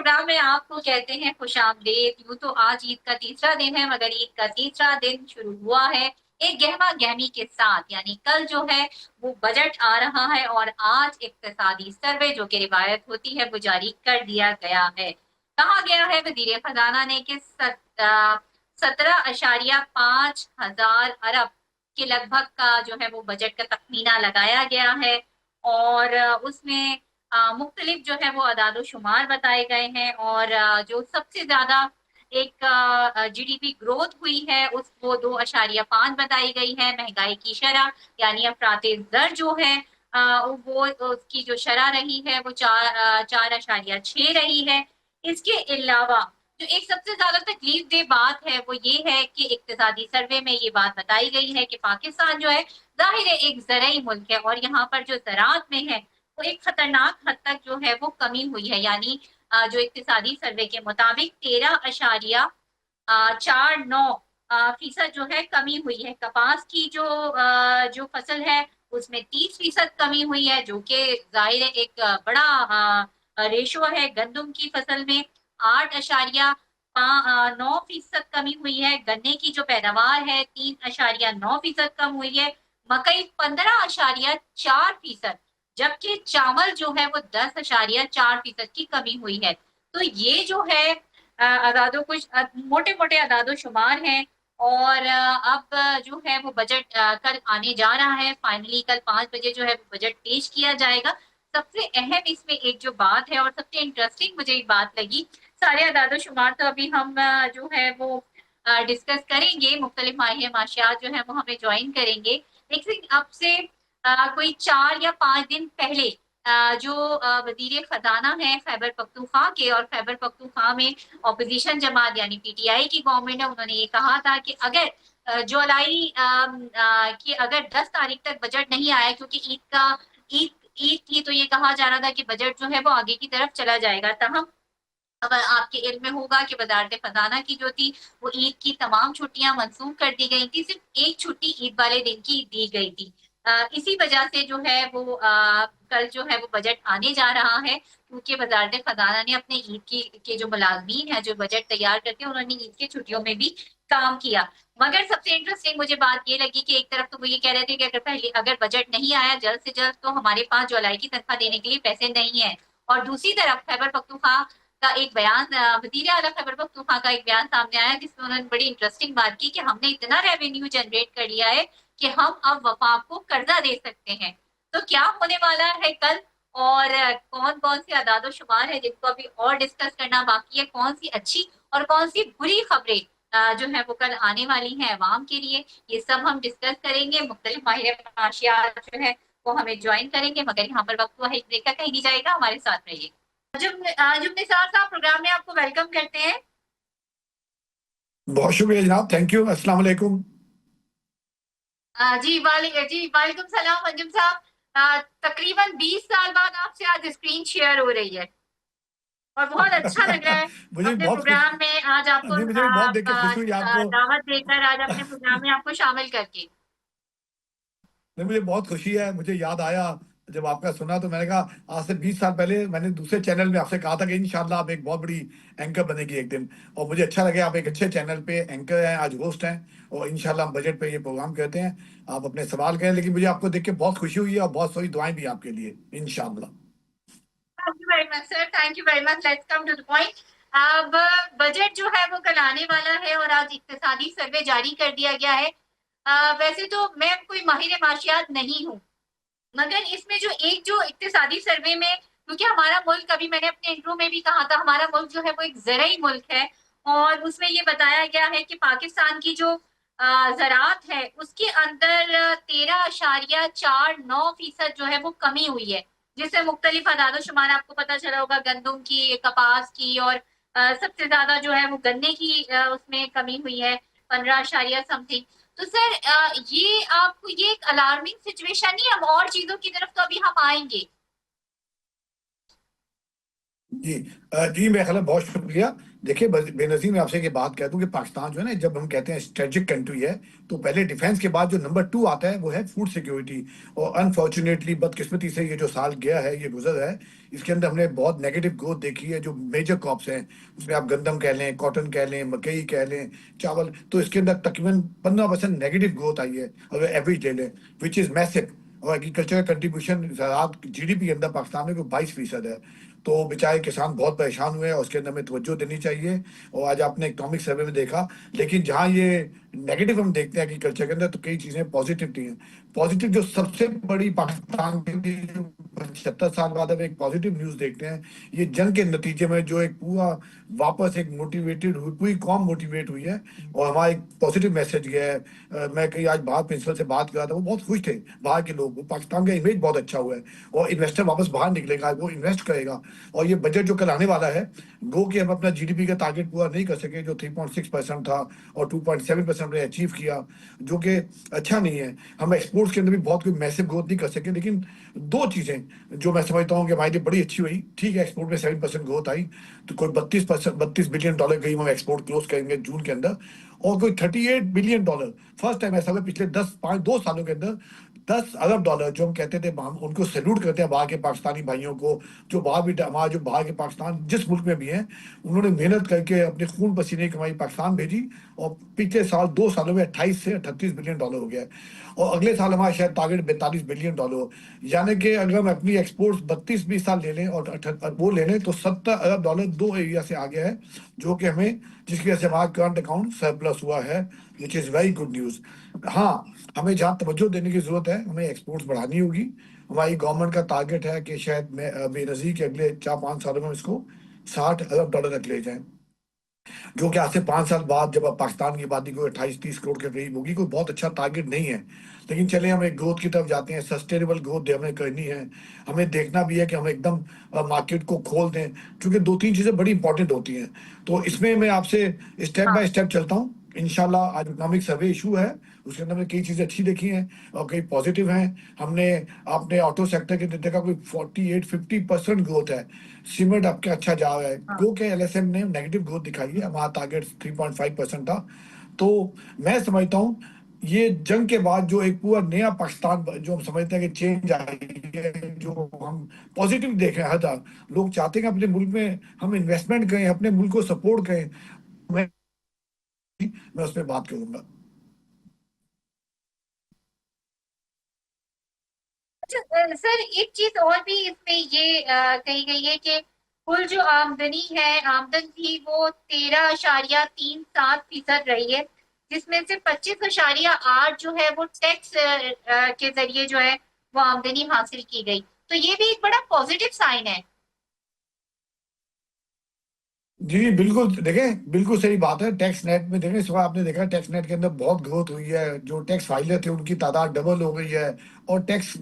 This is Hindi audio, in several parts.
प्रोग्राम में आपको कहते हैं खुशामदीद। यूं तो आज ईद का तीसरा दिन है, मगर ईद का तीसरा दिन शुरू हुआ है एक गहमा गहमी के साथ। यानी कल जो है वो बजट आ रहा है और आज इक्तिसादी सर्वे जो कि रिवायत होती है वो जारी कर दिया गया है। कहा गया है वजीर खजाना ने कि 17,5 हजार अरब के लगभग का जो है वो बजट का तखमीना लगाया गया है। और उसमें मुख्तलिफ जो है वो अदाद शुमार बताए गए हैं। और जो सबसे ज्यादा एक जीडीपी ग्रोथ हुई है उस वो 2.5 बताई गई है। महंगाई की शरह यानी अफराते दर जो है वो उसकी जो शरह रही है वो 4.6 रही है। इसके अलावा जो एक सबसे ज्यादा तकलीफ दे बात है वो ये है कि इक्तिसादी सर्वे में ये बात बताई गई है कि पाकिस्तान जो है जाहिर है एक ज़रई मुल्क है और यहाँ पर जो ज़राअत में है वो एक खतरनाक हद तक जो है वो कमी हुई है। यानी जो इक्तिसादी सर्वे के मुताबिक 13.49% जो है कमी हुई है। कपास की जो फसल है उसमें 30% कमी हुई है, जो कि जाहिर है एक बड़ा रेशो है। गंदम की फसल में 8.9% कमी हुई है। गन्ने की जो पैदावार है 3.9% कम हुई है। मकई 15.4%, जबकि चावल जो है वो 10.4% की कमी हुई है। तो ये जो है अदादो कुछ मोटे मोटे अदादो शुमार हैं। और अब जो है वो बजट कल आने जा रहा है। फाइनली कल 5 बजे जो है वो बजट पेश किया जाएगा। सबसे अहम इसमें एक जो बात है और सबसे इंटरेस्टिंग मुझे एक बात लगी, सारे अदादो शुमार तो अभी हम जो है वो डिस्कस करेंगे, मुख्तलिफ माहिर माशियात जो है वो हमें ज्वाइन करेंगे। लेकिन अब से कोई 4 या 5 दिन पहले जो वजीर खजाना है खैबर पख्तूनख्वा के, और खैबर पख्तूनख्वा में अपोजिशन जमात यानी पीटीआई की गवर्नमेंट है, उन्होंने ये कहा था कि अगर जुलाई की अगर 10 तारीख तक बजट नहीं आया, क्योंकि ईद ईद थी तो ये कहा जा रहा था कि बजट जो है वो आगे की तरफ चला जाएगा। तहम अब आपके इल्म में होगा कि वजारत खजाना की जो थी वो ईद की तमाम छुट्टियां मंसूख कर दी गई थी। सिर्फ एक छुट्टी ईद वाले दिन की दी गई थी। इसी वजह से जो है वो कल जो है वो बजट आने जा रहा है, क्योंकि वजारत खजाना ने अपने ईद की के जो मुलाजमीन है जो बजट तैयार करते हैं उन्होंने ईद की छुट्टियों में भी काम किया। मगर सबसे इंटरेस्टिंग मुझे बात ये लगी कि एक तरफ तो वो ये कह रहे थे कि अगर बजट नहीं आया जल्द से जल्द तो हमारे पास जुलाई की तनख्वाह देने के लिए पैसे नहीं है। और दूसरी तरफ खैबर पख्तूनख्वा का एक बयान, वजीर आला खैबर पख्तूनख्वा का एक बयान सामने आया जिसमें उन्होंने बड़ी इंटरेस्टिंग बात की कि हमने इतना रेवेन्यू जनरेट कर लिया है कि हम अब वफाक को कर्जा दे सकते हैं। तो क्या होने वाला है कल, और कौन कौन से अदाद शुमार है जिनको अभी और डिस्कस करना बाकी है, कौन सी अच्छी और कौन सी बुरी खबरें जो है वो कल आने वाली हैं अवाम के लिए, ये सब हम डिस्कस करेंगे। मुख्तलिफ माहिर माशियात जो है वो हमें ज्वाइन करेंगे, मगर यहाँ पर वक्त हुआ है एक ब्रेक का, कहीं नहीं जाएगा, हमारे साथ रहिए। जुम निसार साहब प्रोग्राम में आपको वेलकम करते हैं। बहुत शुक्रिया जनाब, थैंक यू। अस्सलाम वालेकुम। जी वालेकुम सलाम अंजुम साहब। तकरीबन 20 साल बाद आपसे आज स्क्रीन शेयर हो रही है और बहुत अच्छा लग रहा है मुझे अपने बहुत खुश प्रोग्राम में आज आपको नहीं, मुझे भी बहुत देख के खुशी हुई आपको। दावत देकर आज अपने प्रोग्राम में आपको शामिल करके। नहीं, मुझे बहुत खुशी है। मुझे याद आया जब आपका सुना तो मैंने कहा आज से 20 साल पहले मैंने दूसरे चैनल में आपसे कहा था कि इंशाल्लाह आप एक बहुत बड़ी एंकर बनेगी एक दिन, और मुझे अच्छा लगे आप एक अच्छे चैनल पे एंकर हैं, आज होस्ट हैं, और इंशाल्लाह हम बजट पे ये प्रोग्राम करते हैं। आप अपने सवाल करें, लेकिन मुझे आपको देख के बहुत खुशी हुई है और बहुत सारी दुआएं भी आपके लिए इंशाल्लाह। Thank you very much sir, thank you very much. Let's come to the point. अब बजट जो है वो कल आने वाला है और आज इक्तिसादी सर्वे जारी कर दिया गया है। वैसे तो मैं कोई माहिर माशियात नहीं हूँ, मगर इसमें जो इक्तिसादी सर्वे में, क्योंकि हमारा मुल्क, अभी मैंने अपने इंट्रो में भी कहा था, हमारा मुल्क जो है वो एक ज़रई मुल्क है। और उसमें ये बताया गया है कि पाकिस्तान की जो ज़राअत है उसके अंदर 13.49% जो है वो कमी हुई है, जिससे मुख्तलिफ अदाद शुमार आपको पता चला होगा, गंदम की, कपास की, और सबसे ज्यादा जो है वो गन्ने की उसमें कमी हुई है 15 समथिंग। तो सर ये आपको ये एक अलार्मिंग सिचुएशन नहीं, अब और चीजों की तरफ तो अभी हम आएंगे। जी जी मेरे ख्याल बहुत शुक्रिया। देखिए बेनजीर, मैं आपसे ये बात कहता हूँ कि पाकिस्तान जो है ना, जब हम कहते हैं स्ट्रेटेजिक कंट्री है, तो पहले डिफेंस के बाद जो नंबर 2 आता है वो है फूड सिक्योरिटी। और अनफॉर्चुनेटली, बदकिस्मती से, ये जो साल गया है, ये गुजर है, इसके अंदर हमने बहुत नेगेटिव ग्रोथ देखी है। जो मेजर क्रॉप्स हैं, उसमें आप गंदम कह लें, कॉटन कह लें, मकई कह लें, चावल, तो इसके अंदर तकरीबन 15% नेगेटिव ग्रोथ आई है अगर एवरेज ले लें, विच इज़ मैसिव। और एग्रीकल्चर का कंट्रीब्यूशन जीडीपी के अंदर पाकिस्तान में कोई 22% है। तो बेचारे किसान बहुत परेशान हुए हैं, और उसके अंदर हमें तवज्जो देनी चाहिए। और आज आपने इकोनॉमिक सर्वे में देखा, लेकिन जहाँ ये नेगेटिव हम देखते हैं एग्रीकल्चर के अंदर, तो कई चीजें पॉजिटिव नहीं है। पॉजिटिव जो सबसे बड़ी पाकिस्तान के लिए, जो 75 साल बाद अब एक पॉजिटिव न्यूज देखते हैं, ये जंग के नतीजे में जो एक पूरा वापस एक मोटिवेटेड हुई, पूरी कौम मोटिवेट हुई है, और हमारा एक पॉजिटिव मैसेज गया है। मैं कहीं आज बाहर प्रिंसिपल से बात कर रहा था, वो बहुत खुश थे, बाहर के लोग, वो पाकिस्तान का इमेज बहुत अच्छा हुआ है, और इन्वेस्टर वापस बाहर निकलेगा, वो इन्वेस्ट करेगा। और ये बजट जो कल आने वाला है, गो कि हम अपना जीडीपी का टारगेट पूरा नहीं कर सके, जो 3.6% था, और 2.7% हमने अचीव किया, जो कि अच्छा नहीं है। हम एक्सपोर्ट्स के अंदर भी बहुत कोई मैसिव ग्रोथ नहीं कर सके, लेकिन दो चीजें जो मैं समझता हूँ कि हमारे लिए बड़ी अच्छी हुई, ठीक है, एक्सपोर्ट में 7% ग्रोथ आई, तो कोई 32 बिलियन डॉलर कहीं हम एक्सपोर्ट क्लोज करेंगे जून के अंदर। और कोई $38 बिलियन, फर्स्ट टाइम ऐसा हुआ पिछले 2 सालों के अंदर। $10 अरब, जो हम कहते थे, हम उनको सैल्यूट करते हैं बाहर के पाकिस्तानी भाइयों को, जो बाहर भी, हमारे जो बाहर के पाकिस्तान जिस मुल्क में भी हैं, उन्होंने मेहनत करके अपने खून पसीने की कमाई पाकिस्तान भेजी, और पिछले साल 2 सालों में 28 से $38 बिलियन हो गया है। और अगले साल हमारा शायद टारगेट $42 बिलियन हो। यानी कि अगर हम अपनी एक्सपोर्ट्स 32-20 साल ले लें और वो ले लें, तो $70 अरब दो एरिया से आ गया है, जो कि हमें, जिसकी वजह से हमारा करंट अकाउंट सरप्लस हुआ है, which is very good news. हाँ, हमें जहाँ तवज्जो देने की जरूरत है, हमें एक्सपोर्ट्स बढ़ानी होगी। हमारी गवर्नमेंट का टारगेट है कि शायद बेनजीर के अगले 4-5 सालों में इसको $60 अरब तक ले जाएं, जो कि आज से 5 साल बाद, जब अब पाकिस्तान की आबादी को 28-30 करोड़ के करीब होगी, कोई बहुत अच्छा टारगेट नहीं है। लेकिन चले, हम एक ग्रोथ की तरफ जाते हैं, सस्टेनेबल ग्रोथ हमें करनी है। हमें देखना भी है कि हम एकदम मार्केट को खोल दें, क्योंकि 2-3 चीज़ें बड़ी इंपॉर्टेंट होती हैं। तो इसमें मैं आपसे स्टेप हाँ। बाय स्टेप चलता हूँ। इंशाल्लाह, आज इकोनॉमिक सर्वे इशू है, उसके अंदर हमने कई चीज़ें अच्छी देखी हैं, और कई पॉजिटिव हैं। हमने अपने ऑटो सेक्टर के देखा, कोई 48-50% ग्रोथ है। सीमेंट आपके अच्छा जा रहा है, हाँ। गो के एलएसएम ने नेगेटिव ग्रोथ दिखाई है, हमारा टारगेट 3.5% था। तो मैं समझता हूँ, ये जंग के बाद जो एक पूरा नया पाकिस्तान, जो हम समझते हैं कि चेंज आई है, जो हम पॉजिटिव देख रहे हैं, हर तरह लोग चाहते हैं कि अपने मुल्क में हम इन्वेस्टमेंट करें, अपने मुल्क को सपोर्ट करें। मैं मैं उस पर बात करूंगा। अच्छा, सर एक चीज और भी इसमें ये कही गई है कि कुल जो आमदनी है, आमदन थी वो 13.37% रही है, जिसमें से 25.8 जो है वो टैक्स के जरिए जो है वो आमदनी हासिल की गई। तो ये भी एक बड़ा पॉजिटिव साइन है। जी बिल्कुल, देखें, बिल्कुल सही बात है। टैक्स नेट में देखें, इस बार आपने देखा टैक्स नेट के अंदर बहुत ग्रोथ हुई है, जो टैक्स फाइलर थे उनकी तादाद डबल हो गई है। और टैक्स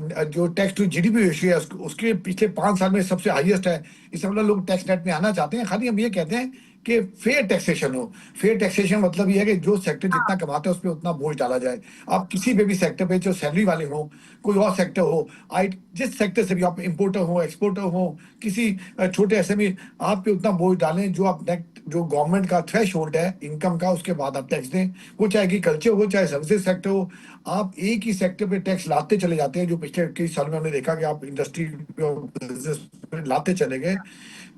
टू जीडीपी रेशियो है, उसके पिछले 5 साल में सबसे हाईएस्ट है। इससे मतलब लोग टैक्स नेट में आना चाहते हैं। खाली हम ये कहते हैं कि फेयर टैक्सेशन हो। फेयर टैक्सेशन मतलब ये है कि जो सेक्टर जितना हाँ। कमाता है उस पर उतना बोझ डाला जाए। आप किसी पे भी सेक्टर पे, जो सैलरी वाले हो, कोई और सेक्टर हो, आई जिस सेक्टर से भी, आप इंपोर्टर हो, एक्सपोर्टर हो, किसी छोटे एसएमई, आप पे उतना बोझ डालें जो आप जो गवर्नमेंट का थ्रेश होल्ड है इनकम का, उसके बाद आप टैक्स दें। वो चाहे एग्रीकल्चर हो, चाहे सर्विसेज सेक्टर हो, आप एक ही सेक्टर पे टैक्स लाते चले जाते हैं। जो पिछले कई साल में हमने देखा कि आप इंडस्ट्री पे और बिजनेस पे लाते चले गए,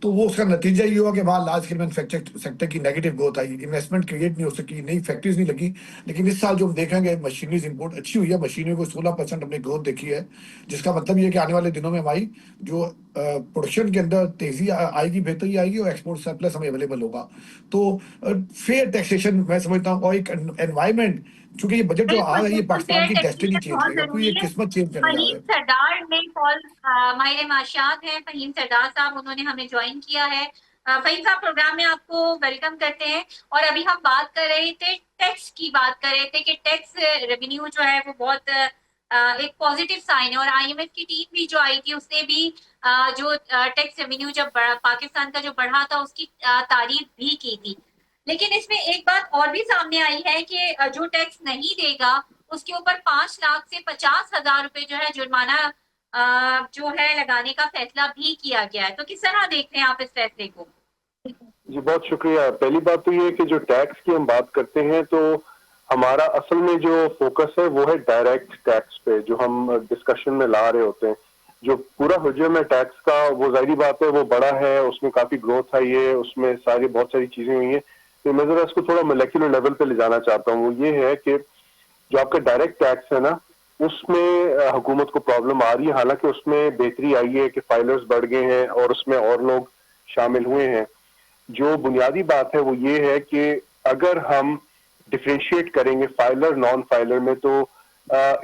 तो वो उसका नतीजा ये हुआ कि वहाँ लार्ज स्केल मैन्युफैक्चर सेक्टर की नेगेटिव ग्रोथ आई, इन्वेस्टमेंट क्रिएट नहीं हो सकी, नई फैक्ट्रीज नहीं लगी। लेकिन इस साल जो हम देखेंगे, मशीनरीज इंपोर्ट अच्छी हुई है, मशीनरी को 16% हमने ग्रोथ देखी है, जिसका मतलब ये है कि आने वाले दिनों में हमारी जो प्रोडक्शन के अंदर तेजी आएगी, बेहतरी आएगी, और एक्सपोर्ट सरप्लस हमें अवेलेबल होगा। तो फेयर टैक्सेशन मैं समझता हूँ, और एक एनवायरमेंट, चूंकि ये बजट जो आ बिल्कुल रहा है, ये बिल्कुल, पाकिस्तान फेयर की डेस्टिनी टैक्सेशन चेंज बहुत करेगा, पूरी जरूरी एक है। किस्मत चेंज करने जा रहा फहीम है। सरदार ने कॉल, माहिर माशियात हैं फहीम सरदार साहब, उन्होंने हमें ज्वाइन किया है। फहीम साहब, प्रोग्राम में आपको वेलकम करते हैं। और अभी हम बात कर रहे थे, टैक्स की बात कर रहे थे कि टैक्स रेवेन्यू जो है वो बहुत एक पॉजिटिव साइन है। और आईएमएफ की टीम भी जो आई थी, उसने भी जो टैक्स रेवेन्यू जब पाकिस्तान का जो बढ़ा था उसकी तारीफ भी की थी। लेकिन इसमें एक बात और भी सामने आई है कि जो टैक्स नहीं देगा उसके ऊपर 5 लाख से 50,000 रुपए जो है जुर्माना जो है लगाने का फैसला भी किया गया है। तो किस तरह देखते हैं आप इस फैसले को? जी बहुत शुक्रिया। पहली बात तो ये है कि जो टैक्स की हम बात करते हैं तो हमारा असल में जो फोकस है वो है डायरेक्ट टैक्स पे, जो हम डिस्कशन में ला रहे होते हैं। जो पूरा हुजम है टैक्स का, वो जाहिर बात है वो बड़ा है, उसमें काफी ग्रोथ आई है, उसमें सारी बहुत सारी चीजें हुई हैं। तो मैं जरा इसको थोड़ा मोलेक्युलर लेवल पे ले जाना चाहता हूँ। वो ये है कि जो आपका डायरेक्ट टैक्स है ना, उसमें हुकूमत को प्रॉब्लम आ रही है। हालांकि उसमें बेहतरी आई है कि फाइलर्स बढ़ गए हैं और उसमें और लोग शामिल हुए हैं। जो बुनियादी बात है वो ये है कि अगर हम डिफ्रेंशिएट करेंगे फाइलर नॉन फाइलर में, तो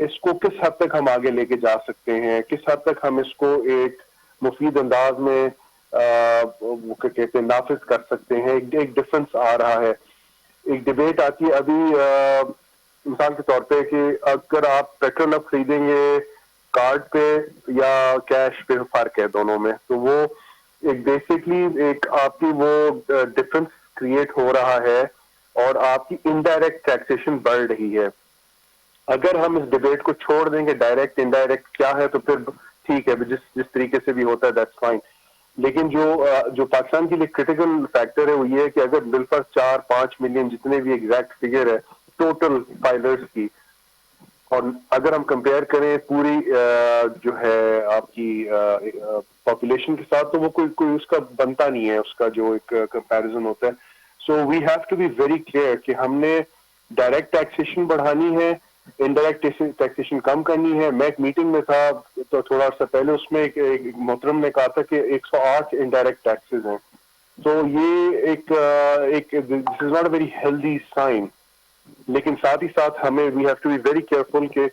इसको किस हद तक हम आगे लेके जा सकते हैं, किस हद तक हम इसको एक मुफीद अंदाज में वो क्या कहते हैं नाफिज कर सकते हैं। एक डिफरेंस आ रहा है। एक डिबेट आती है अभी मिसाल के तौर पे कि अगर आप पेट्रोल अब खरीदेंगे कार्ड पे या कैश पे, फर्क है दोनों में। तो वो एक बेसिकली एक आपकी वो डिफरेंस क्रिएट हो रहा है और आपकी इनडायरेक्ट टैक्सेशन बढ़ रही है। अगर हम इस डिबेट को छोड़ देंगे डायरेक्ट इनडायरेक्ट क्या है, तो फिर ठीक है, जिस जिस तरीके से भी होता है दैट्स फाइन। लेकिन जो पाकिस्तान के लिए क्रिटिकल फैक्टर है वो ये है कि अगर बिलफर 4-5 मिलियन जितने भी एग्जैक्ट फिगर है टोटल फाइलर्स की, और अगर हम कंपेयर करें पूरी जो है आपकी पॉपुलेशन के साथ, तो वो कोई कोई उसका बनता नहीं है, उसका जो एक कंपैरिजन होता है। So we have to be very clear कि हमने डायरेक्ट टैक्सेशन बढ़ानी है, इनडायरेक्ट टैक्सेशन कम करनी है। मैं एक मीटिंग में था तो थोड़ा सा पहले, उसमें एक मोहतरम ने कहा था कि 108 इनडायरेक्ट टैक्सेस हैं। तो ये एक this is not a very healthy sign. लेकिन साथ ही साथ हमें we have to be very careful कि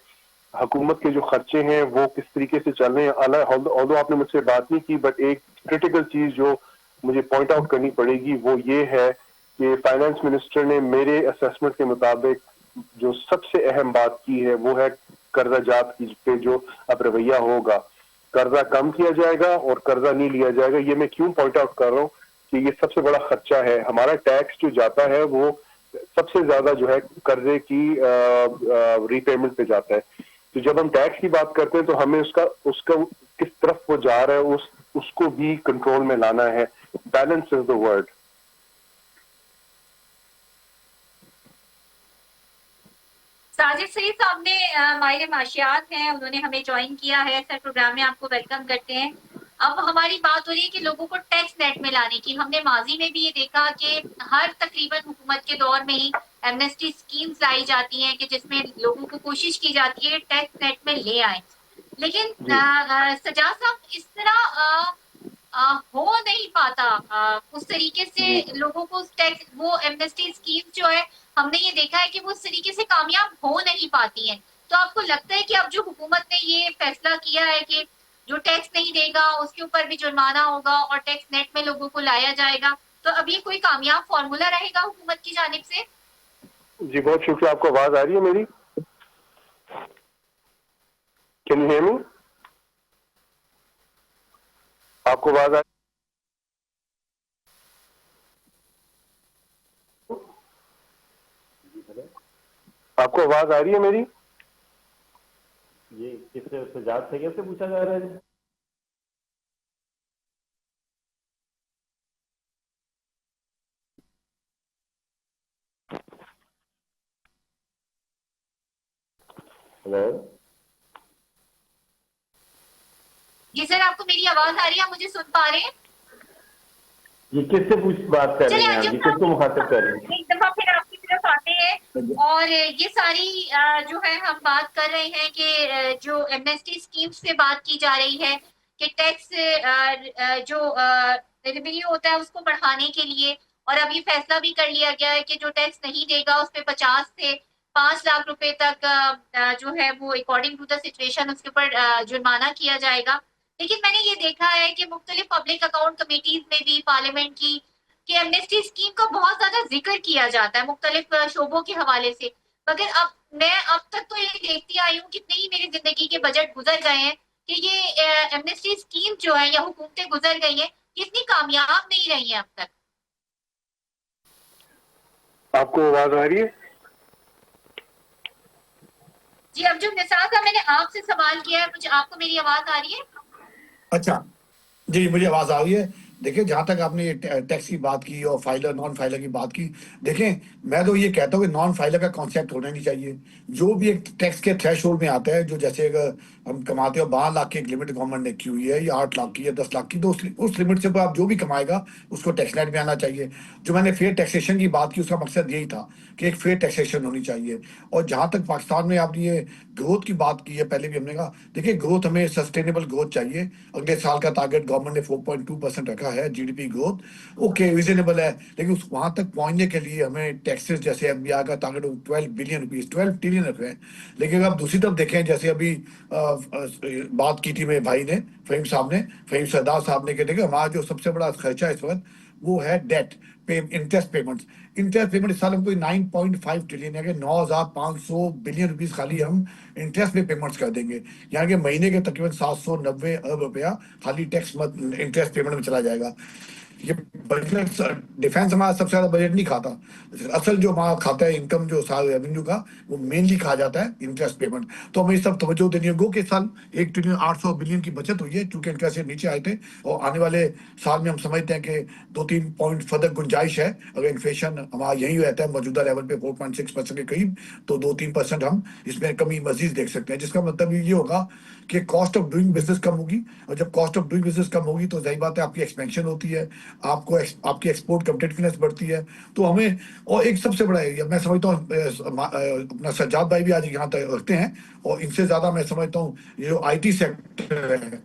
हुकूमत के जो खर्चे हैं वो किस तरीके से चल रहे हैं। ऑल्दो आपने मुझसे बात नहीं की, बट एक क्रिटिकल चीज जो मुझे पॉइंट आउट करनी पड़ेगी वो ये है कि फाइनेंस मिनिस्टर ने मेरे असेसमेंट के मुताबिक जो सबसे अहम बात की है वो है कर्जा जात की पे जो अब रवैया होगा। कर्जा कम किया जाएगा और कर्जा नहीं लिया जाएगा। ये मैं क्यों पॉइंट आउट कर रहा हूँ कि ये सबसे बड़ा खर्चा है। हमारा टैक्स जो जाता है वो सबसे ज्यादा जो है कर्जे की रीपेमेंट पे जाता है। तो जब हम टैक्स की बात करते हैं तो हमें उसका उसका किस तरफ वो जा रहा है उसको भी कंट्रोल में लाना है। Balance is the word. Sajid Saeed साहब ने माहिर माशियात हैं, उन्होंने हमें ज्वाइन किया है। सर प्रोग्राम में आपको वेलकम करते हैं। अब हमारी बात हो रही है कि लोगों को टैक्स नेट में लाने की। हमने माजी में भी ये देखा कि हर तकरीबन हुकूमत के दौर में ही एमनेस्टी स्कीम्स लाई जाती हैं कि जिसमें लोगों को कोशिश की जाती है टैक्स नेट में ले आए। लेकिन सजाद साहब, इस तरह हो नहीं पाता उस तरीके जी से लोगों को टैक्स, वो एमनेस्टी स्कीम जो है हमने ये देखा है कि वो उस तरीके से कामयाब हो नहीं पाती हैं। तो आपको लगता है कि अब जो हुकूमत ने ये फैसला किया है कि जो टैक्स नहीं देगा उसके ऊपर भी जुर्माना होगा और टैक्स नेट में लोगों को लाया जाएगा, तो अब ये कोई कामयाब फॉर्मूला रहेगा हुकूमत की जानिब से? जी बहुत शुक्रिया। आपको आवाज आ रही है मेरी? Can you hear me? आपको आवाज आ आपको आवाज आ रही है मेरी? ये किससे सजाद से कैसे पूछा जा रहा है? हेलो, जी सर, आपको मेरी आवाज आ रही है? आप मुझे सुन पा रहे हैं? ये किससे पूछ बात कर रही चलिए हैं आप? अंजुम ये किसको साहब, मुखातिब कर रही हैं? एक दफा फिर आपकी तरफ आते हैं और ये सारी जो है हम बात कर रहे हैं कि जो एमनेस्टी स्कीम से बात की जा रही है कि टैक्स जो रेवेन्यू होता है उसको बढ़ाने के लिए, और अब ये फैसला भी कर लिया गया है कि जो टैक्स नहीं देगा उस पे 50 से 5 लाख रुपए तक जो है वो अकॉर्डिंग टू द सिचुएशन उसके ऊपर जुर्माना किया जाएगा। लेकिन मैंने ये देखा है कि मुख्तलिफ पब्लिक अकाउंट कमेटीज में भी पार्लियामेंट की कि एमनेस्टी स्कीम का बहुत ज्यादा जिक्र किया जाता है मुख्तलिफ शोबों के हवाले से, मगर अब मैं अब तक तो ये देखती आई हूँ, कितने ही मेरी जिंदगी के बजट गुजर गए हैं कि ये एमनेस्टी स्कीम जो है या हुकूमतें गुजर गई हैं, इतनी कामयाब नहीं रही हैं अब तक। आपको आवाज आ रही है? जी, अब जो निसार साहब, मैंने आपसे सवाल किया है, मुझे आपको मेरी आवाज आ रही है? अच्छा जी, मुझे आवाज आ रही है। देखिए जहां तक आपने ये टैक्स की बात की और फाइलर नॉन फाइलर की बात की, देखें मैं तो ये कहता हूँ कि नॉन फाइलर का कॉन्सेप्ट होना नहीं चाहिए। जो भी एक टैक्स के थ्रेश होल्ड में आता है, जो जैसे अगर हम कमाते हो 12 लाख की एक लिमिट गवर्नमेंट ने की हुई है, या 8 लाख की या 10 लाख की, तो उस लिमिट से आप जो भी कमाएगा उसको टैक्स नेट में आना चाहिए। जो मैंने फेयर टैक्सेशन की बात की, उसका मकसद यही था कि एक फेयर टैक्सेशन होनी चाहिए। और जहां तक पाकिस्तान में आपने ये ग्रोथ की बात की है, पहले भी हमने कहा, देखिए ग्रोथ हमें सस्टेनेबल ग्रोथ चाहिए। अगले साल का टारगेट गवर्नमेंट ने 4.2% रखा है जीडीपी ग्रोथ, ओके रिजनेबल है। लेकिन उस वहां तक पहुंचने के लिए हमें टैक्सेस, जैसे एफबीआई का टारगेट 12 बिलियन रुपीज, 12 ट्रिलियन रख रहे हैं। लेकिन अगर आप दूसरी तरफ देखें, जैसे अभी बात की थी मेरे भाई ने, फहीम सरदार साहब ने, कि देखिए हमारा जो सबसे बड़ा खर्चा इस वक्त वो है डेट पे, इंटरेस्ट पेमेंट्स। इंटरेस्ट पेमेंट इस साल हमको 9.5 ट्रिलियन है, कि 9,500 बिलियन रुपीज खाली हम इंटरेस्ट में पेमेंट्स कर देंगे। यानी कि महीने के तकरीबन 790 अरब रुपया खाली टैक्स इंटरेस्ट पेमेंट में चला जाएगा। ये बजट, डिफेंस हमारा सबसे ज्यादा बजट नहीं खाता। असल जो हमारा खाता है इनकम, जो साल रेवेन्यू का, वो मेनली खा जाता है इंटरेस्ट पेमेंट। तो हमें सब तवज्जो देनी है। गो के साल 1 ट्रिलियन 800 बिलियन की बचत हुई है, चूंकि इंटरेस्ट रेट नीचे आए थे। और आने वाले साल में हम समझते हैं कि 2-3 पॉइंट फर्दर गुंजाइश है। अगर इन्फ्लेशन हमारा यही रहता है मौजूदा लेवल पे 4.6% के करीब, तो 2-3% हम इसमें कमी मजीद देख सकते हैं। जिसका मतलब ये होगा कि कॉस्ट ऑफ डूइंग बिजनेस कम होगी। और जब कॉस्ट ऑफ डूइंग बिजनेस कम होगी तो सही बात है आपकी एक्सपेंशन होती है, आपकी एक्सपोर्ट कम्पिटिटिवनेस बढ़ती है। तो हमें, और एक सबसे बड़ा एरिया मैं समझता हूँ, अपना सज्जाद भाई भी आज यहाँ तक रखते हैं, और इनसे ज्यादा मैं समझता हूँ ये जो आईटी सेक्टर है,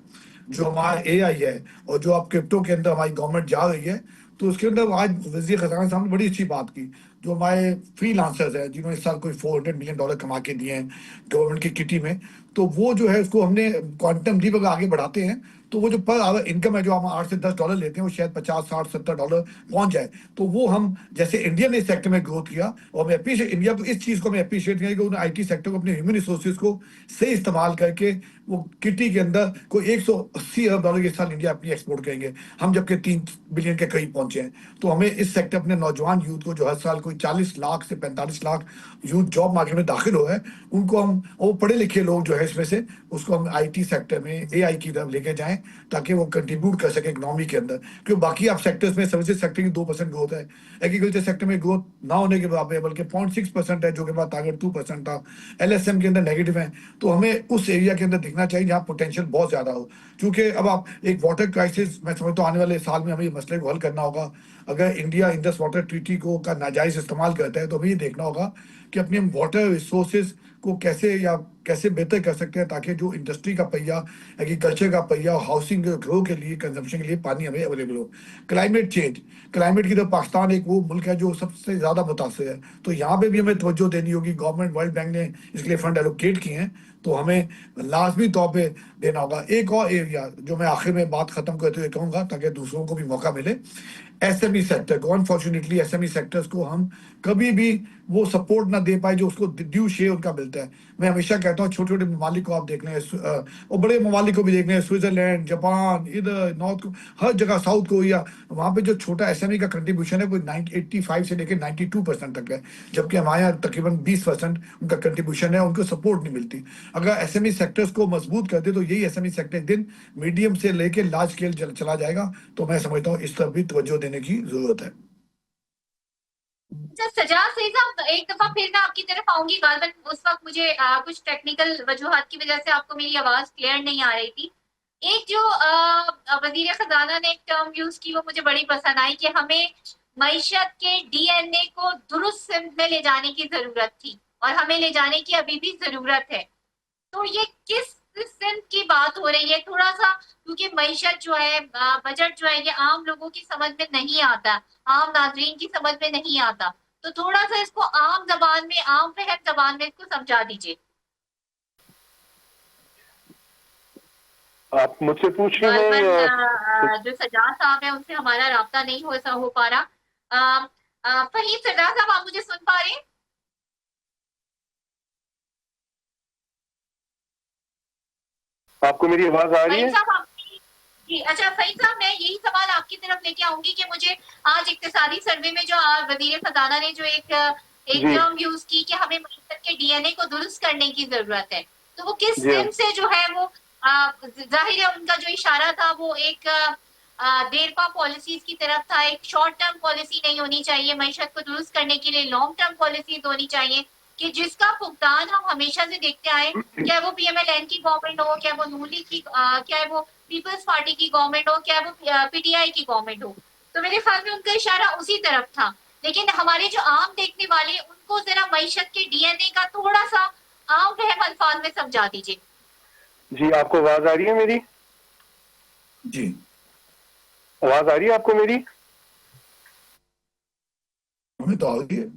जो हमारा एआई है, और जो आप क्रिप्टो के अंदर हमारी गवर्नमेंट जा रही है, तो उसके अंदर आज वजीर खजाना साहब ने बड़ी अच्छी बात की। जो हमारे फ्री लांसर्स हैं, जिन्होंने इस साल कोई $400 मिलियन कमा के दिए हैं गवर्नमेंट की किटी में, तो वो जो है उसको हमने क्वांटम लीप अगर आगे बढ़ाते हैं, तो वो जो पर आवर इनकम है, जो हम $8 से $10 लेते हैं, वो शायद $50, $60, $70 पहुंच जाए। तो वो हम, जैसे इंडिया ने इस सेक्टर में ग्रोथ किया, और मैं अप्रिशिएट इंडिया को, इस चीज को मैं अप्रिशिएट किया कि उन्होंने आईटी सेक्टर को, अपने ह्यूमन रिसोर्सेज को सही इस्तेमाल करके वो किटी के अंदर कोई $180 अरब के साल इंडिया अपनी एक्सपोर्ट करेंगे, हम जबकि 3 बिलियन के करीब पहुंचे हैं। तो हमें इस सेक्टर, अपने नौजवान यूथ को, जो हर साल कोई 40 लाख से 45 लाख यूथ जॉब मार्केट में दाखिल हो है, उनको हम, वो पढ़े लिखे लोग जो है इसमें से, उसको हम आईटी सेक्टर में एआई की तरफ लेके जाएं, ताकि वो कंट्रीब्यूट कर सके इकोनॉमी के अंदर। क्योंकि बाकी आप सेक्टर्स में, सर्विसेज सेक्टर की 2% ग्रोथ है, एग्रीकल्चर सेक्टर में ग्रोथ ना होने के बराबर है, बल्कि 0.6% है, जो कि बाद टारगेट 2% था। एलएसएम के अंदर नेगेटिव है। तो हमें उस एरिया के अंदर दिखना चाहिए जहाँ पोटेंशियल बहुत ज्यादा हो। क्योंकि अब आप एक वाटर क्राइसिस, मैं समझता हूँ आने वाले साल में हमें इस मसले को हल करना होगा। अगर इंडिया इंडस वाटर ट्रीटी को का नाजायज इस्तेमाल करता है, तो हमें ये देखना होगा कि अपने हम वाटर रिसोर्सेज को कैसे बेहतर कर सकते हैं, ताकि जो इंडस्ट्री का पहिया, एग्रीकल्चर का पहिया, हाउसिंग ग्रो के लिए, कंजम्पशन के लिए पानी हमें अवेलेबल हो। क्लाइमेट की तरफ पाकिस्तान एक वो मुल्क है जो सबसे ज्यादा मुतासर है। तो यहाँ पे भी हमें तवज्जो देनी होगी। गवर्नमेंट, वर्ल्ड बैंक ने इसके लिए फंड एलोकेट किए हैं, तो हमें लाजमी तौर पे देना होगा। एक और एरिया जो मैं आखिर में बात खत्म करते हुए कहूंगा, ताकि दूसरों को भी मौका मिले, एसएमई सेक्टर को, अनफॉर्चुनेटली एसएमई सेक्टर्स को हम कभी भी वो सपोर्ट ना दे पाए जो उसको ड्यू शेयर उनका मिलता है। मैं हमेशा कहता हूँ छोटे छोटे ममालिक को आप देख लें, और बड़े ममालिक को भी देख लें, स्विट्जरलैंड, जापान, इधर नॉर्थ को, हर जगह, साउथ कोरिया, वहाँ पे जो छोटा एसएमई का कंट्रीब्यूशन है वो 85 से लेकर 92% तक है, जबकि हमारे यहाँ तकरीबन 20% उनका कंट्रीब्यूशन है, उनको सपोर्ट नहीं मिलती। अगर एसएमई सेक्टर्स को मजबूत कर दे, तो यही एसएमई सेक्टर एक दिन मीडियम से लेकर लार्ज स्केल चला जाएगा। तो मैं समझता हूँ इस तरफ भी तवज्जो देने की जरूरत है। अच्छा सजाद सही साहब, एक दफा फिर मैं आपकी तरफ आऊंगी। गालबन उस वक्त मुझे कुछ टेक्निकल वजूहात की वजह से आपको मेरी आवाज क्लियर नहीं आ रही थी। एक जो वजीर खजाना ने एक टर्म यूज की, वो मुझे बड़ी पसंद आई, कि हमें मईशत के डीएनए को दुरुस्त सिमत में ले जाने की जरूरत थी, और हमें ले जाने की अभी भी जरूरत है। तो ये किस सिंध की बात हो रही है? थोड़ा सा, क्योंकि मईशत जो है, बजट जो है, ये आम लोगों की समझ में नहीं आता, आम नाजरीन की समझ में नहीं आता। तो थोड़ा सा इसको आम जबान में, आम फहम जबान में इसको समझा दीजिए। आप मुझसे पूछ रहे हैं जो सज्जाद साहब है उनसे हमारा राब्ता नहीं हो पा रहा। फहीम सज्जाद साहब, आप मुझे सुन पा रहे हैं? आपको मेरी आवाज आ रही है? जी अच्छा फहीम साहब, मैं यही सवाल आपकी तरफ लेके आऊंगी कि मुझे आज इक्तिसादी सर्वे में जो वजीर खजाना ने जो एक टर्म यूज की कि हमें मईशत के डीएनए को दुरुस्त करने की जरूरत है, तो वो किस सिम से जो है वो जाहिर है उनका जो इशारा था वो एक देरपा पॉलिसीज की तरफ था। एक शॉर्ट टर्म पॉलिसी नहीं होनी चाहिए, मईशत को दुरुस्त करने के लिए लॉन्ग टर्म पॉलिसीज होनी चाहिए कि जिसका भुगतान हम हमेशा से देखते आए, क्या वो पीएमएलएन की गवर्नमेंट हो, क्या वो नून लीग की, क्या वो पीपल्स पार्टी की गवर्नमेंट हो, क्या वो पीटीआई की गवर्नमेंट हो। तो मेरे ख्याल में उनका इशारा उसी तरफ था। लेकिन हमारे जो आम देखने वाले, उनको जरा मईशत के डीएनए का थोड़ा सा आम फहम अल्फाज में समझा दीजिए। जी, आपको आवाज आ रही है मेरी? जी, आवाज आ रही है आपको मेरी? हमें तो आ रही है।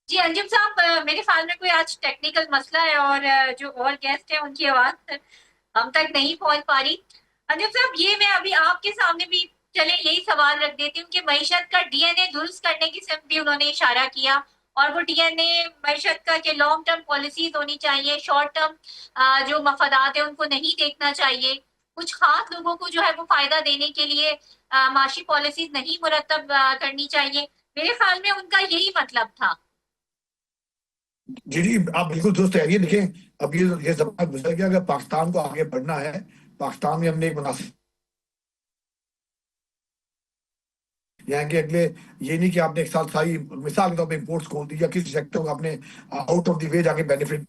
जी अंजुम साहब, मेरे ख्याल में कोई आज टेक्निकल मसला है और जो और गेस्ट है उनकी आवाज हम तक नहीं पहुंच पा रही। अंजुम साहब, ये मैं अभी आपके सामने भी चले यही सवाल रख देती हूँ कि मईशत का डीएनए दुरुस्त करने की सिर्फ भी उन्होंने इशारा किया, और वो डीएनए मईशत का कि लॉन्ग टर्म पॉलिसीज होनी चाहिए, शॉर्ट टर्म जो मफादात है उनको नहीं देखना चाहिए, कुछ खास लोगों को जो है वो फायदा देने के लिए माशी पॉलिसीज नहीं मुरतब करनी चाहिए। मेरे ख्याल में उनका यही मतलब था। जी जी, आप बिल्कुल दुरुस्त है। देखिए, अब ये जमाना गुजर गया। अगर पाकिस्तान को आगे बढ़ना है, पाकिस्तान में हमने एक मुनासिब यहाँ के अगले, ये नहीं कि आपने एक साल सारी मिसाल के तौर पर इम्पोर्ट्स खोल दी या किसी सेक्टर को आपने आउट ऑफ द वे जाके बेनिफिट,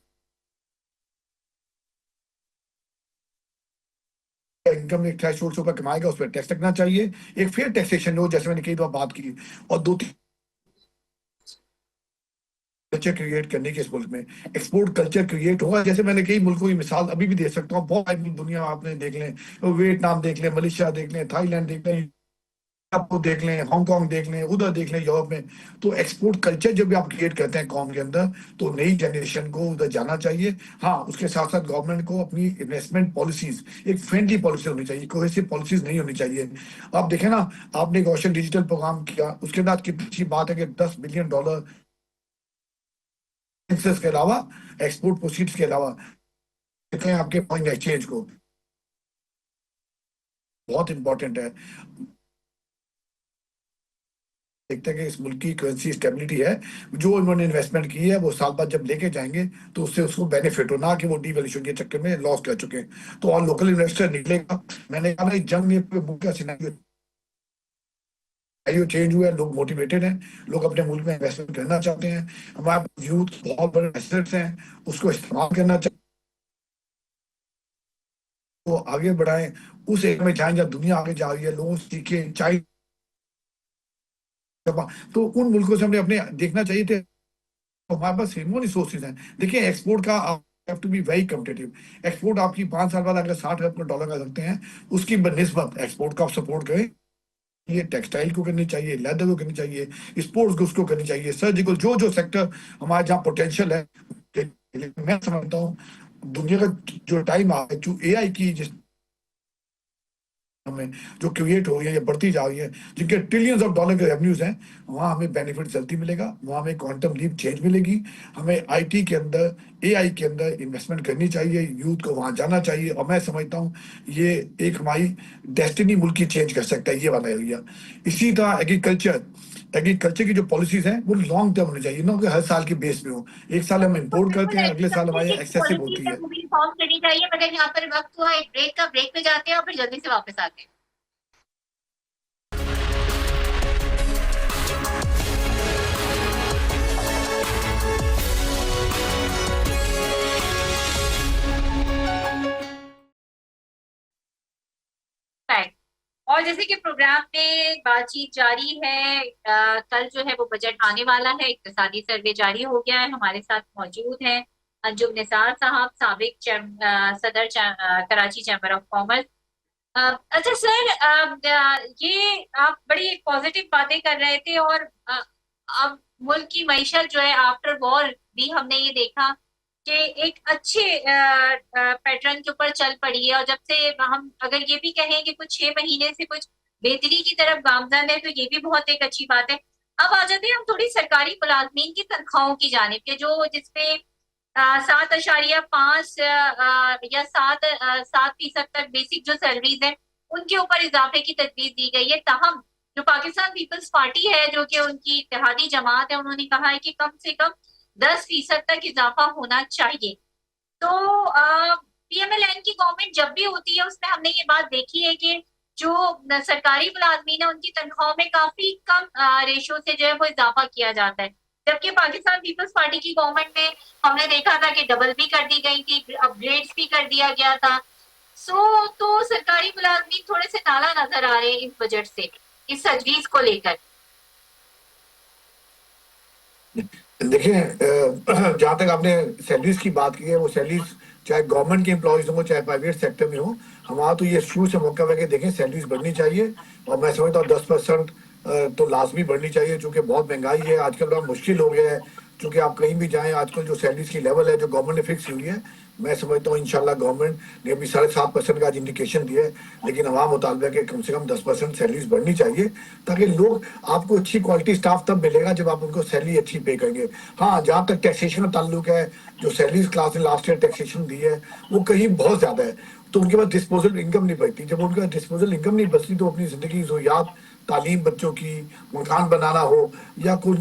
इनकम एक थ्रेशोल्ड से ऊपर कमाएगा उस पर टैक्स लगना चाहिए। एक फेयर टैक्सेशन हो, जैसे मैंने कई दफा बात की। और दो तीन कल्चर क्रिएट करने के इस मुल्क में, एक्सपोर्ट कल्चर क्रिएट होगा। जैसे मैंने कई मुल्कों की मिसाल अभी भी दे सकता हूँ, बहुत दुनिया में आपने देख लें, वियतनाम देख लें, मलेशिया देख लें, थाईलैंड देख लें, आपको देख लें, हांगकांग देख लें, उधर देख लें यूरोप में। तो एक्सपोर्ट कल्चर जब भी आप क्रिएट करते हैं कौम के अंदर, तो नई जनरेशन को उधर जाना चाहिए। हाँ, उसके साथ साथ गवर्नमेंट को अपनी इन्वेस्टमेंट पॉलिसीज एक फ्रेंडली पॉलिसी होनी चाहिए, कोहेसिव पॉलिसीज नहीं होनी चाहिए। आप देखें ना, आपने एक ओशन डिजिटल प्रोग्राम किया, उसके बाद कितनी अच्छी बात है कि $10 बिलियन के अलावा, एक्सपोर्ट प्रोसीड्स के अलावा देखें आपके फॉरेन एक्सचेंज को, बहुत इंपॉर्टेंट है। देखते हैं कि इस मुल्क की करेंसी स्टेबिलिटी है, जो उन्होंने इन्वेस्टमेंट की है वो साल बाद जब लेके जाएंगे तो उससे उसको बेनिफिट हो, ना कि वो डीवैल्यूएशन के चक्कर में लॉस कर चुके हैं। तो और लोकल इन्वेस्टर निकलेगा। मैंने कहा ना, इस जंग में मुल्क का सिनेरियो चेंज हुआ है, लोग मोटिवेटेड हैं, लोग अपने मुल्क में इन्वेस्टमेंट करना चाहते हैं। हमारे यूथ बहुत बड़े एसेट्स हैं, उसको इस्तेमाल करना चाहिए, वो आगे बढ़ाएं, उस एक में जाएं जब दुनिया आगे जा रही है, लोग सीखे चाहे। तो उन मुल्कों से हमने अपने देखना चाहिए थे। हमारे पास ह्यूमन रिसोर्सेज हैं। देखिए, एक्सपोर्ट का आप have to be very competitive. Export आपकी 5 साल बाद अगर $60 का सकते हैं, उसकी बनिस्बत एक्सपोर्ट का आप सपोर्ट करें। ये टेक्सटाइल को करनी चाहिए, लेदर को करनी चाहिए, स्पोर्ट्स गुड्स को करनी चाहिए, सर्जिकल जो जो सेक्टर हमारे जहाँ पोटेंशियल है। मैं समझता हूँ दुनिया का जो टाइम आ जो एआई की जिस हमें जो क्रिएट हो रही है या बढ़ती जा रही है, जिनके ट्रिलियंस ऑफ डॉलर के रेवेन्यूज हैं, वहां हमें बेनिफिट जल्दी मिलेगा, वहां हमें क्वांटम लीप चेंज मिलेगी। हमें आईटी के अंदर, एआई के अंदर इन्वेस्टमेंट करनी चाहिए, यूथ को वहां जाना चाहिए। और मैं समझता हूँ ये एक हमारी डेस्टिनी मुल्क की चेंज कर सकता है, ये वाला एरिया। इसी तरह एग्रीकल्चर, एग्रीकल्चर की जो पॉलिसीज हैं वो लॉन्ग टर्म होनी चाहिए, ना कि हर साल के बेस पे हो। एक साल हम बिल्कुल इम्पोर्ट करते बिल्कुल, हैं, अगले साल एग्रीकल्चर हमारे की यहाँ एक्सेसिव पॉलिसी होती पे है। मूवी रिफॉर्म करनी चाहिए, मगर यहाँ पर वक्त हुआ एक ब्रेक का, ब्रेक पे जाते हैं और फिर जल्दी से वापस आते हैं। Right. और जैसे कि प्रोग्राम में बातचीत जारी है, कल जो है वो बजट आने वाला है, इक्तिसादी सर्वे जारी हो गया है। हमारे साथ मौजूद हैं अंजुम निसार साहब, साबिक सदर कराची चैम्बर ऑफ कॉमर्स। अच्छा सर, ये आप बड़ी पैसिव बातें कर रहे थे, और अब मुल्क की मईशत जो है आफ्टर वॉर भी हमने ये देखा कि एक अच्छे पैटर्न के ऊपर चल पड़ी है। और जब से हम अगर ये भी कहें कि कुछ 6 महीने से कुछ बेहतरी की तरफ गामजन है, तो ये भी बहुत एक अच्छी बात है। अब आ जाते हैं हम थोड़ी सरकारी मुलाजमीन की तनख्वाहों की जानिब के, जो जिसपे 7.5 या 7% तक बेसिक जो सैलरीज है उनके ऊपर इजाफे की तजवीज दी गई है। ताहम जो पाकिस्तान पीपल्स पार्टी है, जो कि उनकी इत्तेहादी जमात है, उन्होंने कहा है कि कम से कम 10% तक इजाफा होना चाहिए। तो पीएमएलएन की गवर्नमेंट जब भी होती है उसमें हमने ये बात देखी है कि जो सरकारी मुलाजमीन है उनकी तनख्वाह में काफी कम रेशो से जो है वो इजाफा किया जाता है, जबकि पाकिस्तान पीपल्स पार्टी की गवर्नमेंट में हमने देखा था कि डबल भी कर दी गई थी, अपग्रेड्स भी कर दिया गया था। तो सरकारी मुलाजमीन थोड़े से नाला नजर आ रहे हैं इस बजट से, इस तजवीज को लेकर। देखिए, जहां तक आपने सैलरीज की बात की है, वो सैलरीज चाहे गवर्नमेंट के एम्प्लॉयज हो चाहे प्राइवेट सेक्टर में हो, हमारा तो ये शुरू से मौका है कि देखें सैलरीज बढ़नी चाहिए। और मैं समझता हूँ 10% तो लाजमी बढ़नी चाहिए, चूंकि बहुत महंगाई है आजकल, बड़ा मुश्किल हो गया है। चूंकि आप कहीं भी जाएं आजकल जो सैलरीज की लेवल है जो गवर्नमेंट ने फिक्स हुई है, मैं समझता हूँ इंशाल्लाह गवर्नमेंट ने अभी 7.5% का आज इंडिकेशन दिया है, लेकिन हमारा मुतालबा है कि कम से कम 10% सैलरीज बढ़नी चाहिए, ताकि लोग, आपको अच्छी क्वालिटी स्टाफ तब मिलेगा जब आप उनको सैलरी अच्छी पे करेंगे। हाँ, जहाँ तक टैक्सेशन का ताल्लुक है, जो सैलरीज क्लास ने लास्ट ईयर टैक्सेशन दी है वो कहीं बहुत ज्यादा है, तो उनके पास डिस्पोजल इनकम नहीं बचती। जब उनका डिस्पोजल इनकम नहीं बचती तो अपनी जिंदगी की ज़रूरियात, तालीम बच्चों की, मकान बनाना हो, या कुछ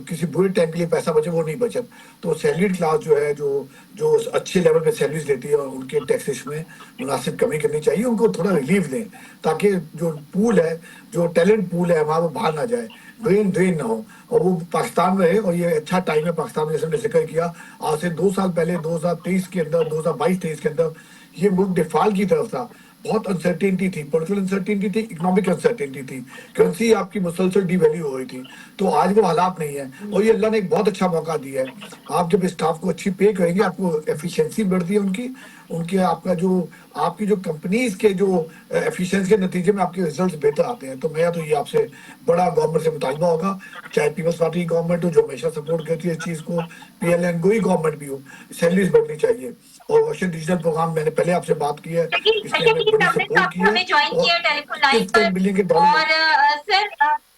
किसी बुरे टाइम के लिए पैसा बचे, वो नहीं बचत। तो सैलरीड क्लास जो है, जो जो अच्छे लेवल पे सैलरीज लेती है, उनके टैक्सेशन में मुनासिब कमी करनी चाहिए, उनको थोड़ा रिलीफ दें, ताकि जो पूल है, जो टैलेंट पूल है हमारा, वो बाहर ना जाए, ड्रेन ना हो, और वो पाकिस्तान में रहे। और ये अच्छा टाइम है पाकिस्तान में, जैसे हमने जिक्र किया, आज से 2 साल पहले 2023 के अंदर, 2022-23 के अंदर ये मुल्क डिफॉल्ट की तरफ था, बहुत अनसर्टेनिटी थी, पॉलिटिकल अनसर्टेनिटी थी, इकोनॉमिक अनसर्टेनिटी थी, करेंसी आपकी मुसलसल डिवैल्यू हो रही थी। तो आज वो हालात नहीं है, और ये अल्लाह ने एक बहुत अच्छा मौका दिया है। आप जब स्टाफ को अच्छी पे करेंगे, आपको एफिशिएंसी बढ़ती है उनकी, उनके आपका जो, आपकी जो कंपनीज के जो एफिशिएंसी के नतीजे में आपके रिजल्ट बेहतर आते हैं। तो मैं तो ये आपसे बड़ा गवर्नमेंट से मुतालबा होगा, चाहे पीपल्स पार्टी की गवर्नमेंट हो जो हमेशा सपोर्ट करती है इस चीज़ को, पीएलएन कोई गवर्नमेंट भी हो, सैलरीज बढ़नी चाहिए। और वर्षन डिजिटल प्रोग्राम मैंने पहले आपसे बात की है, इसमें हमें बड़ी सपोर्ट की है, हमें ज्वाइन और किया टेलीफोन लाइन 10 बिलियन के पर। डॉलर। और सर,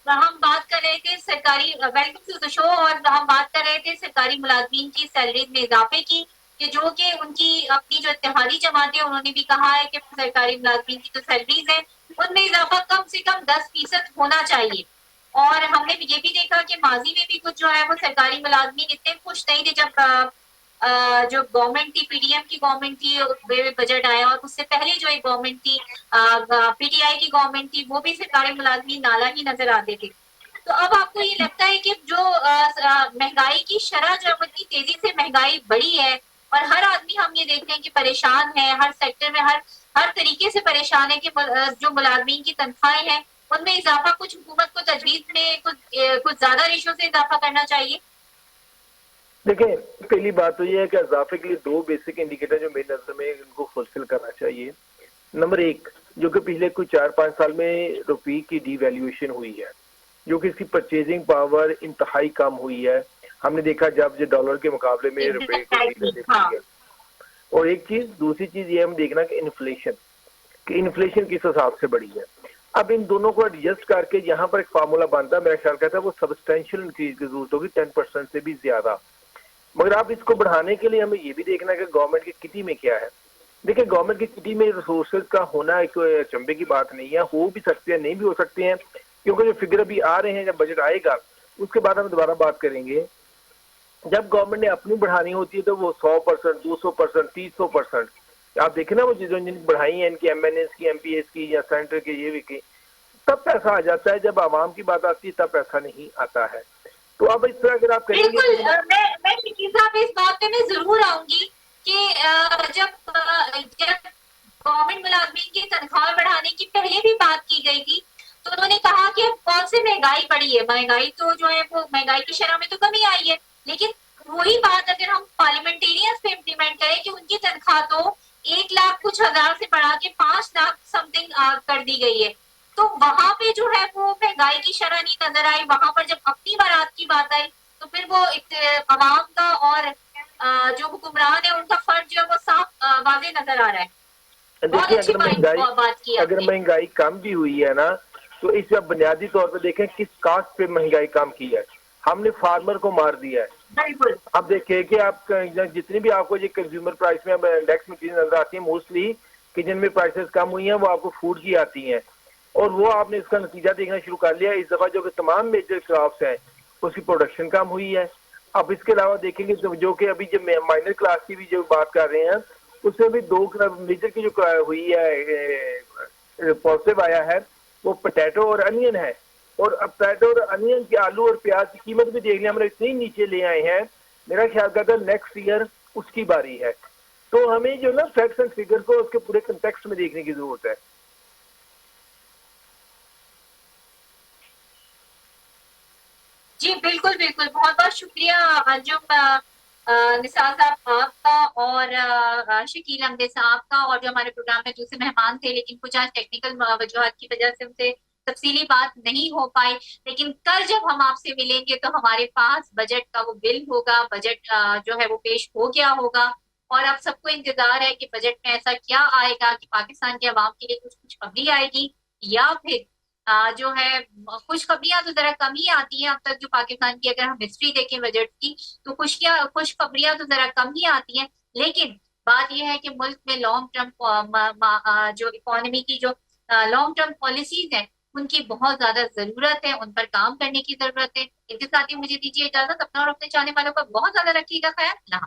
हम बात कर रहे थे सरकारी, वेलकम टू द शो, और हम बात कर रहे थे सरकारी मुलाजमीन की सैलरीज में इजाफे की, कि जो कि उनकी अपनी जो इत्तेहादी जमात है उन्होंने भी कहा है कि सरकारी मुलाजमीन की जो सैलरीज है उनमें इजाफा कम से कम 10% होना चाहिए। और हमने ये भी देखा कि माजी में भी कुछ जो है वो सरकारी मुलाजमीन इतने खुश नहीं थे जब जो गवर्नमेंट थी, पीडीएम की गवर्नमेंट थी, बजट आया, और उससे पहले जो एक गवर्नमेंट थी, पीटीआई की गवर्नमेंट थी, वो भी सरकारी मुलाजमीन नाला ही नजर आते थे। तो अब आपको ये लगता है कि जो महंगाई की शरह जो इतनी तेजी से महंगाई बढ़ी है, और हर आदमी हम ये देख रहे हैं कि परेशान है, हर सेक्टर में हर तरीके से परेशान है, कि जो मुलाजमीन की तनख्वाहें हैं उनमें इजाफा, कुछ हुकूमत को तजवीज में कुछ ज्यादा रेशो से इजाफा करना चाहिए। देखिए, पहली बात तो ये है कि इजाफे के लिए 2 बेसिक इंडिकेटर जो मेरी नजर में इनको फुलफिल करना चाहिए। नंबर 1, जो कि पिछले कुछ 4-5 साल में रुपये की डिवैल्यूएशन हुई है, जो कि इसकी परचेजिंग पावर इंतहाई कम हुई है। हमने देखा जब जो डॉलर के मुकाबले में रुपए की डिवैल्यूएशन हुई है। और एक चीज, दूसरी चीज ये हम देखना कि इन्फ्लेशन किस हिसाब से बढ़ी है। अब इन दोनों को एडजस्ट करके यहाँ पर एक फार्मूला बनता है, मेरा ख्याल कहता है वो सब्सटेंशियल इंक्रीज की जरूरत होगी, 10% से भी ज्यादा। मगर आप इसको बढ़ाने के लिए हमें ये भी देखना है कि गवर्नमेंट की किटी में क्या है। देखिए, गवर्नमेंट की किटी में रिसोर्सेज का होना एक अचंभे की बात नहीं है, हो भी सकते हैं, नहीं भी हो सकते हैं, क्योंकि जो फिगर अभी आ रहे हैं, जब बजट आएगा उसके बाद हम दोबारा बात करेंगे। जब गवर्नमेंट ने अपनी बढ़ानी होती है तो वो 100%, 200%, 300%, आप देखें ना वो चीजों जिनकी बढ़ाई है, इनकी एमएनएस की, एमपीएस की, या सेंटर के ये भी की, तब पैसा आ जाता है। जब आवाम की बात आती है तब पैसा नहीं आता है। तो अब इस तरह अगर आप करेंगे, बिल्कुल, मैं शकील साहब इस बात पे मैं जरूर आऊंगी कि जब गवर्नमेंट मुलाजमीन की तनख्वाह बढ़ाने की पहले भी बात की गई थी, तो उन्होंने कहा कि कौन सी महंगाई बढ़ी है, महंगाई तो जो है वो महंगाई की शरह में तो कमी आई है, लेकिन वही बात अगर हम पार्लियामेंटेरियंस पे इम्प्लीमेंट करें कि उनकी तनख्वाह तो 1 लाख कुछ हजार से बढ़ा के 5 लाख समथिंग कर दी गई है, तो वहां पे जो है वो महंगाई की शरह नहीं नजर आई। वहां पर जब अपनी बारात की बात आई तो फिर वो अवाम का और जो हुक्मरान है उनका फर्ज जो है वो साफ वाजे नजर आ रहा है। बहुत अच्छी बात की। अगर महंगाई कम भी हुई है ना, तो इस बुनियादी तौर पर देखें किस कास्ट पे महंगाई कम की है, हमने फार्मर को मार दिया है। बिल्कुल। अब देखिए कि आप जितनी भी आपको ये कंज्यूमर प्राइस में इंडेक्स में चीजें नजर आती है, मोस्टली कि जिनमें प्राइसेस कम हुई हैं वो आपको फूड की आती हैं। और वो आपने इसका नतीजा देखना शुरू कर लिया। इस दफा जो कि तमाम मेजर क्रॉप्स हैं उसकी प्रोडक्शन कम हुई है। अब इसके अलावा देखेंगे तो जो कि अभी जब माइनर क्लास की भी जो बात कर रहे हैं उसमें भी 2 मेजर की जो हुई है पॉजिटिव आया है वो पोटैटो और अनियन है। और अब पोटैटो और अनियन की, आलू और प्याज की कीमत भी देख लिया हमने इतनी नीचे ले आए हैं, मेरा ख्याल करता है नेक्स्ट ईयर उसकी बारी है। तो हमें जो ना फैक्ट्स एंड फिगर को उसके पूरे कंटेक्स्ट में देखने की जरूरत है। जी बिल्कुल बिल्कुल, बहुत बहुत शुक्रिया अंजुम निसार साहब आपका और शकील अहमद साहब का, और जो हमारे प्रोग्राम में दूसरे मेहमान थे लेकिन कुछ आज टेक्निकल वजूहत की वजह से उनसे तफसीली बात नहीं हो पाई। लेकिन कल जब हम आपसे मिलेंगे तो हमारे पास बजट का वो बिल होगा, बजट जो है वो पेश हो गया होगा, और अब सबको इंतजार है कि बजट में ऐसा क्या आएगा कि पाकिस्तान के अवाम के लिए कुछ कुछ खबरी आएगी, या फिर जो है खुश खबरियां तो जरा कम ही आती हैं अब तक। जो पाकिस्तान की अगर हम हिस्ट्री देखें बजट की तो खुश खबरियां तो जरा कम ही आती हैं। लेकिन बात यह है कि मुल्क में लॉन्ग टर्म जो इकोनॉमी की जो लॉन्ग टर्म पॉलिसीज हैं उनकी बहुत ज्यादा जरूरत है, उन पर काम करने की जरूरत है। इसके साथ ही मुझे दीजिए इजाजत, अपना और अपने चाहने वालों का बहुत ज्यादा रखिएगा ख्याल।